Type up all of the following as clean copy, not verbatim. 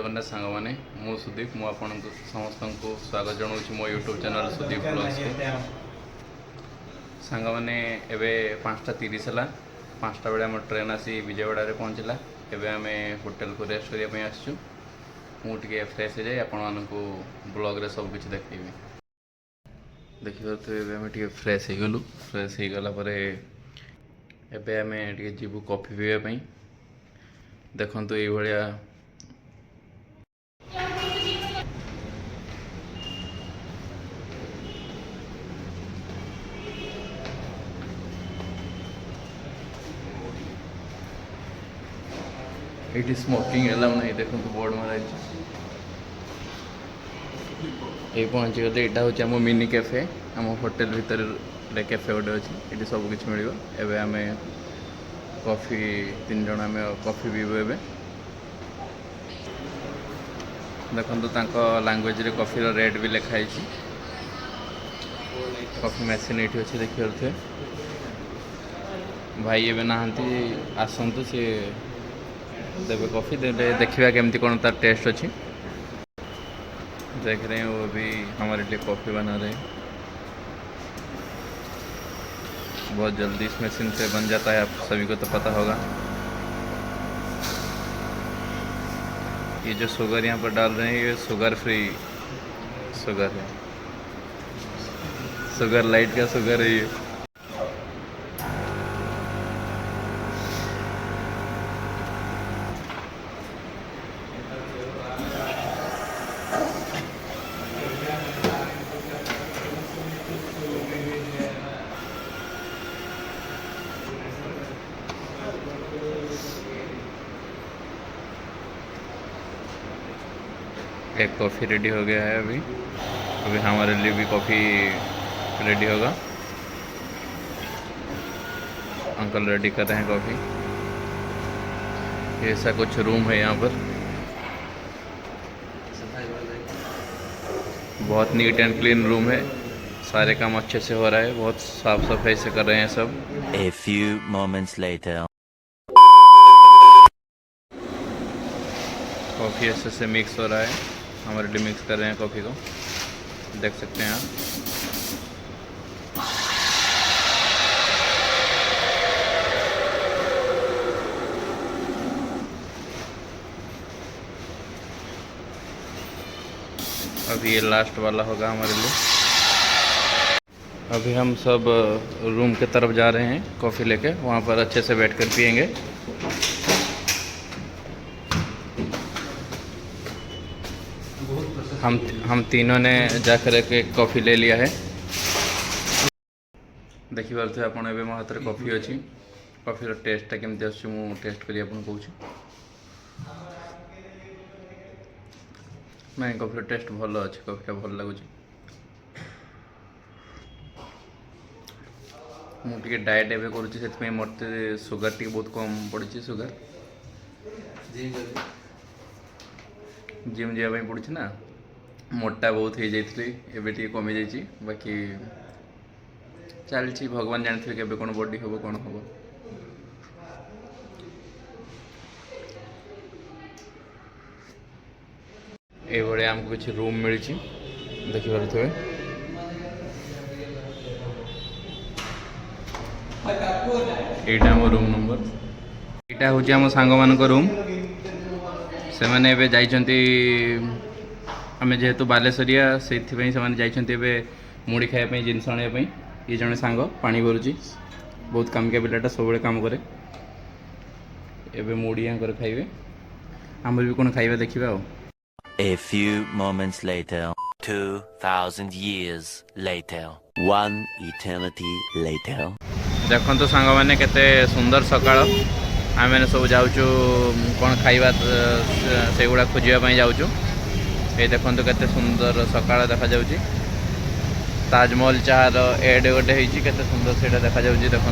जगन्नाथ सांग मैंने मु सुदीप मु आपन समस्त को स्वागत जनाऊँ मो यूट्यूब चैनल सुदीप ब्लॉग्स को सांग मैंने एवं 5:30 है 5टा बेले आम ट्रेन आसी विजयवाड़ा पहुँचला एवं आम होटेल को रेस्ट करने आसचु मुझे फ्रेश हो जाए आपण को ब्लॉग रे सब किसी देखी देखिए आम फ्रेश हो गलु फ्रेश हो गला एबे आम जीवु कॉफी पीवाई देखु ये भाया ये स्मोकिंग एलाउ नहीं देखो बोर्ड मारा ये पहुँची गले यहाँ हूँ आम मिनी कैफे आम होटेल भितर कैफे गोटे अच्छी ये सब किसी मिल एवं आम कॉफी 3 जन आम कॉफी पीबू ए देखो लैंग्वेज रे कॉफी रेट भी लिखाई कॉफी मशीन ये अच्छे देखिए भाई एवं नहांती आसतु सी देवे कॉफी देवे देखा केमती कौन तार टेस्ट अच्छी देख रहे हैं वो भी हमारे लिए कॉफ़ी बना रहे हैं बहुत जल्दी इस मशीन से बन जाता है आप सभी को तो पता होगा। ये जो शुगर यहाँ पर डाल रहे हैं ये शुगर फ्री शुगर है, शुगर लाइट का शुगर है ये। एक कॉफ़ी रेडी हो गया है अभी अभी हमारे लिए भी कॉफ़ी रेडी होगा। अंकल रेडी कर रहे हैं कॉफ़ी। ऐसा कुछ रूम है यहाँ पर, बहुत नीट एंड क्लीन रूम है, सारे काम अच्छे से हो रहा है, बहुत साफ सफाई से कर रहे हैं सब। A few moments later. Coffee अच्छे से मिक्स हो रहा है, हमारे लिए मिक्स कर रहे हैं कॉफ़ी को, देख सकते हैं आप। अभी ये लास्ट वाला होगा हमारे लिए। अभी हम सब रूम के तरफ जा रहे हैं कॉफ़ी लेके, वहाँ पर अच्छे से बैठकर पियेंगे। हम तीनों ने जाकर एक कॉफ़ी ले लिया है। देखिए आप मो हाथ में कॉफ़ी अच्छी, कॉफ़ीर टेस्टा केमती आसुची मु टेस्ट करी आपन कहूँ। नहीं कॉफ़ीर टेस्ट भल अच्छे, कॉफ़ी भल लगुच। मुझे डाएट एवं करुँच मत सुगर टी बहुत कम पड़ी, सुगर जिम जावाई पड़ी ना, मोटा बहुत हो जाती एवं टी कमी जाइए, बाकी चलती भगवान जानते के कौन बॉडी हम कौन हम। ये आमको किसी रूम मिली देखिपे, यहाँ आम रूम नंबर, यहाँ हूँ आम सांग मान रूम। से मैंने एबे जाइछंती, आम जेहेतु बालेश्वरिया से जाइछंती मुड़ी खाया जिनस आने। ये जड़े सांग पानी भरुची, बहुत कामिका पिलाटा, सब काम करे। एबे मुड़ी यहाँ खाइबे, आम भी कौन खाइबा देखिबा। A few moments later. 2000 years later. One eternity later. देखो तो सांग मैंने केते सुंदर सकाळ आम मैंने सब जाऊँ कौन खाइबा से गुड़ा खोजापी जाऊँ। ये देखो केते सुंदर सकाळ देखा जाउची, ताजमहल चाहर एड गोटे होती के सुंदर से देखा जाउची। देखो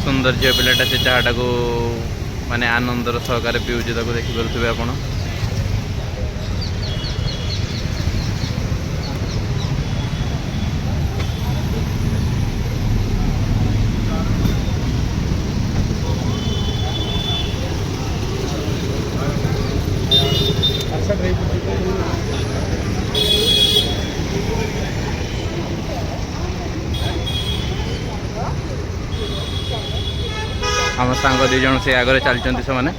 सुंदर झील पिलाटा से चाहटा को माने आनंदर सहकार पीऊँच, देखिपे आपण। आम सांग दी जन से आगे चलते से मैंने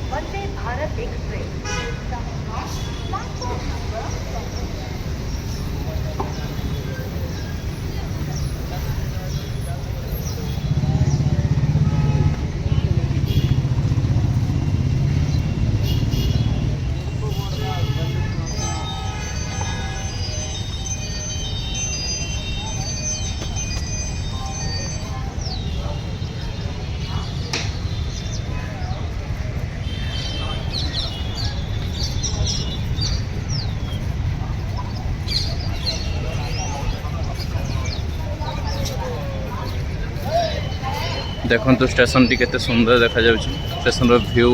देखो स्टेशन टी केते सुंदर देखा जाउछि स्टेशन रो व्यू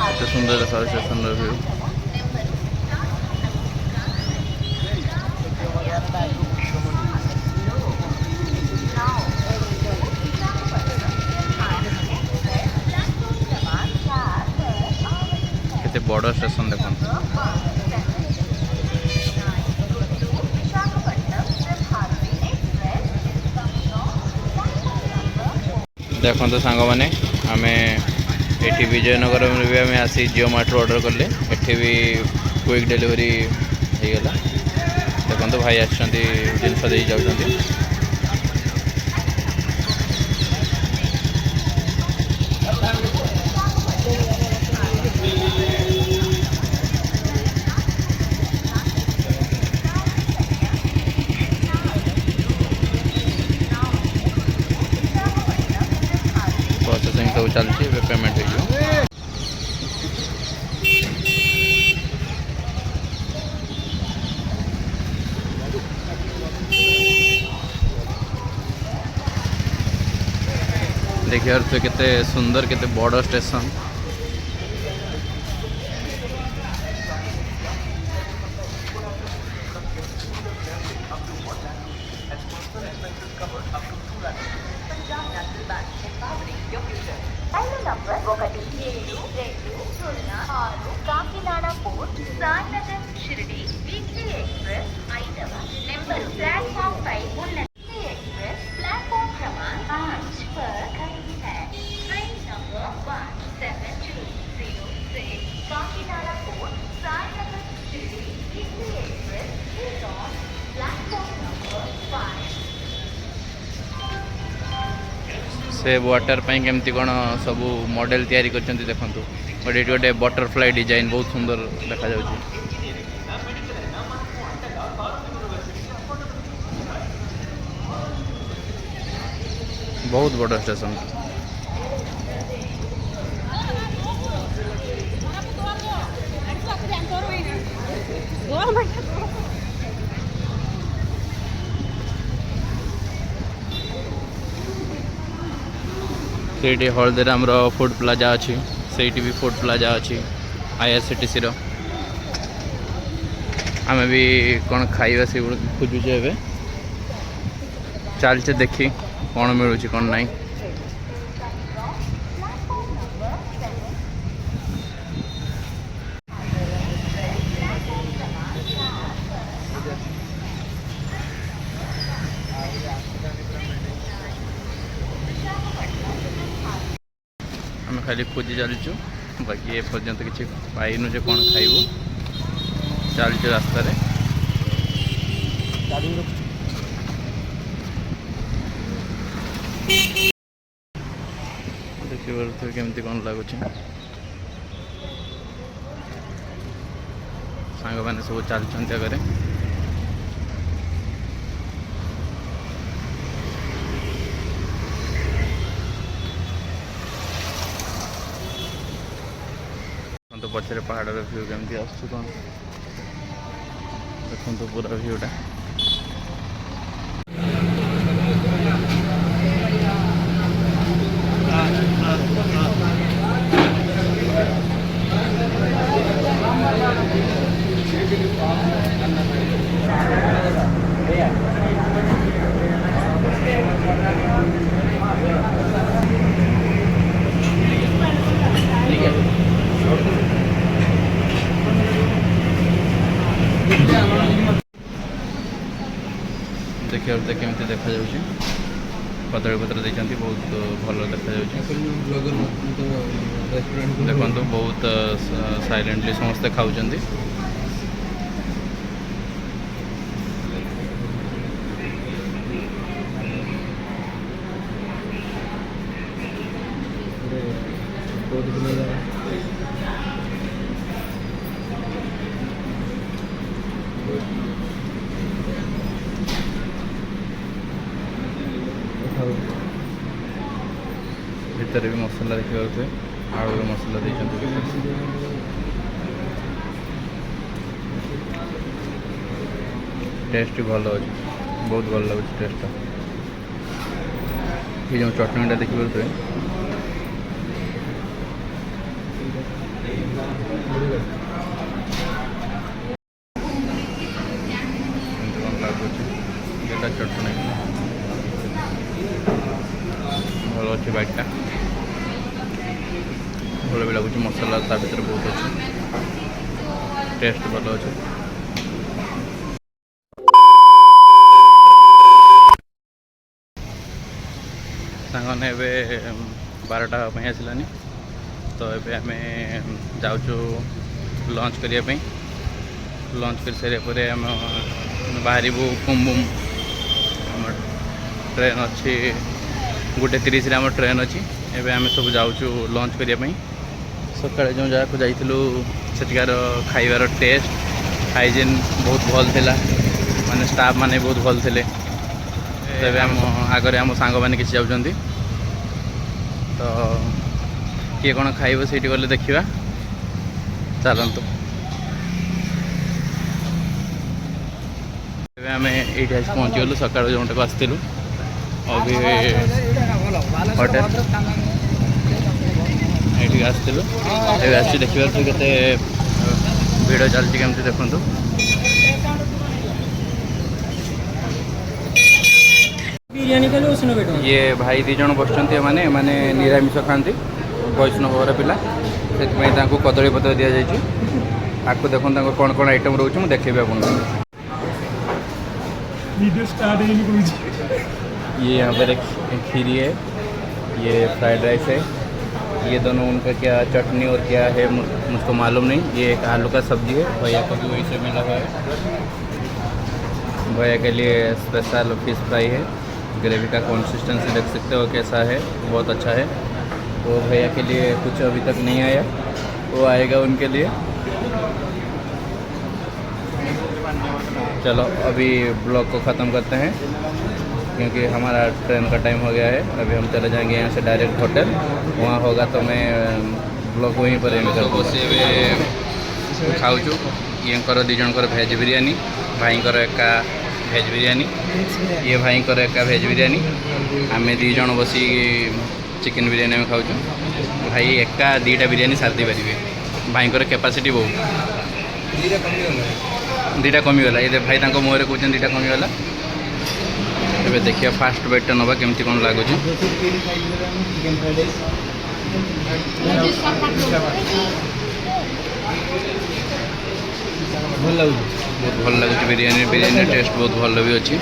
केते सुंदर देखा स्टेशन रो व्यू केते बड़ स्टेशन देखो देखो तो सांग मैंने आम ये विजयनगर में भी आम आसी जिओ मार्ट ऑर्डर कले एठी भी क्विक डिलीवरी हो गला देखो तो भाई आछंती जिनस दे जाउछंती प्रोसेसिंग सब चलती पेमेंट हो देखिए तो केते सुंदर केते बड़ station Kakinada port Sainagar Shirdi weekly express 5వ నెంబరు ప్లాట్ఫామ్ పై ఉన్న एक्सप्रेस प्लेटफॉर्म क्रमांक 5 पर खड़ी है। Train number 17206 Kakinada port Sainagar Shirdi weekly express is on platform number 5। से वाटर पाई केमती कौन सब मॉडल तैयारी करछंती देखंतु बट एटी गोटे बटरफ्लाई डिजाइन बहुत सुंदर देखा जाउछि बहुत बड़ स्टेशन से हलदीराम फूड प्लाजा अच्छी से भी फूड प्लाजा अच्छी आईआरसीटीसी आम भी कौन खाଇବା से खोजुचे ए चलचे देखी कौन मिलूँ कौन नहीं आम खाली खोजी चलचु बाकी ए पर्यंत किसी पाइनु जे कौन खाइबू चलचु रास्ता देखिए केमती कौन लगुच सांग मैंने सब चलते आगे तो पचर पहाड़ व्यू केमती आस कौन देखो पूरा व्यूटा ଦେଖିବା ଭିତରେ କେମିତି ଦେଖାଯାଉଛି। କଦଳୀ ପତ୍ର ଦେଇଛନ୍ତି, ବହୁତ ଭଲ ଦେଖାଯାଉଛି। ଦେଖନ୍ତୁ ବହୁତ ସାଇଲେଣ୍ଟଲି ସମସ୍ତେ ଖାଉଛନ୍ତି। ଭିତରେ ବି ମସଲା ଦେଖିପାରୁଥିବେ, ଆଳୁର ମସଲା ଦେଇଛନ୍ତି ଭିତରେ। ଟେଷ୍ଟ ଭଲ ଅଛି, ବହୁତ ଭଲ ଲାଗୁଛି ଟେଷ୍ଟଟା। ये जो चटनीटा देखिपारुथिबे चटनी भल अच्छे बैगटा भल भी लगुच मसला ता भर बहुत अच्छे टेस्ट भल अच्छे। सांगने ए 12टा आसलानी तो ये आम जाऊँ लंच करने। लंच कर सारे आम बाहर कुंभुम ट्रेन अच्छी 1:30 आम ट्रेन अच्छी। एवं आम सब जाऊँ लंच करने। सका जो जहाँ को जाइलु सेठिकार खाइबार टेस्ट हाइजीन बहुत भल थिला, माने स्टाफ माने बहुत भल थे। तेरे आम आगे आम सांग मैंने किसी जाऊँच तो किए कौन खाइब से गले देखा चलतु। आम ये पहुँची गलु सका जो को आसलु अभी होटेल ये आसलु आसी देखा के भिड़ चलती केमती देखु। ये भाई दी जन बस माने माने निरामिष खाती वैष्णव घर पिला से कदली पत्र दि जाए। आपको देखो कौन कौन आइटम रोचे मुझे देखेबी आप। ये यहाँ पर एक खीरी है, ये फ्राइड राइस है, ये दोनों उनका क्या चटनी और क्या है मुझको मालूम नहीं। ये एक आलू का सब्जी है, भैया को भी वही से मिला हुआ है। भैया के लिए स्पेशल फिश फ्राई है। ग्रेवी का कंसिस्टेंसी देख सकते हो कैसा है, बहुत अच्छा है। वो भैया के लिए कुछ अभी तक नहीं आया, वो आएगा उनके लिए। चलो अभी ब्लॉग को ख़त्म करते हैं क्योंकि हमारा ट्रेन का टाइम हो गया है। अभी हम चले जाएंगे यहाँ से डायरेक्ट होटल, वहाँ होगा तो मैं ब्लॉग वहीं पर एंड कर बस। खाऊँ ये दी जन भेज बिरयानी, भाई एका भेज बिरयानी, ये भाई एका भेज बिरयानी, आम दी जन बसी चिकेन बिरयानी में खाऊँ। भाई एका 2टा बिरयानी सारी पारे। भाई कैपेसिटी बहुत 2टा कमीगला। ये भाई मुहर कहते 2टा कमीगला। ए देखिए फास्ट बाइटा नवा केमती कौन लगुच। बहुत भल लगुच बिरयानी। बिरयानी टेस्ट बहुत भल भी अच्छी।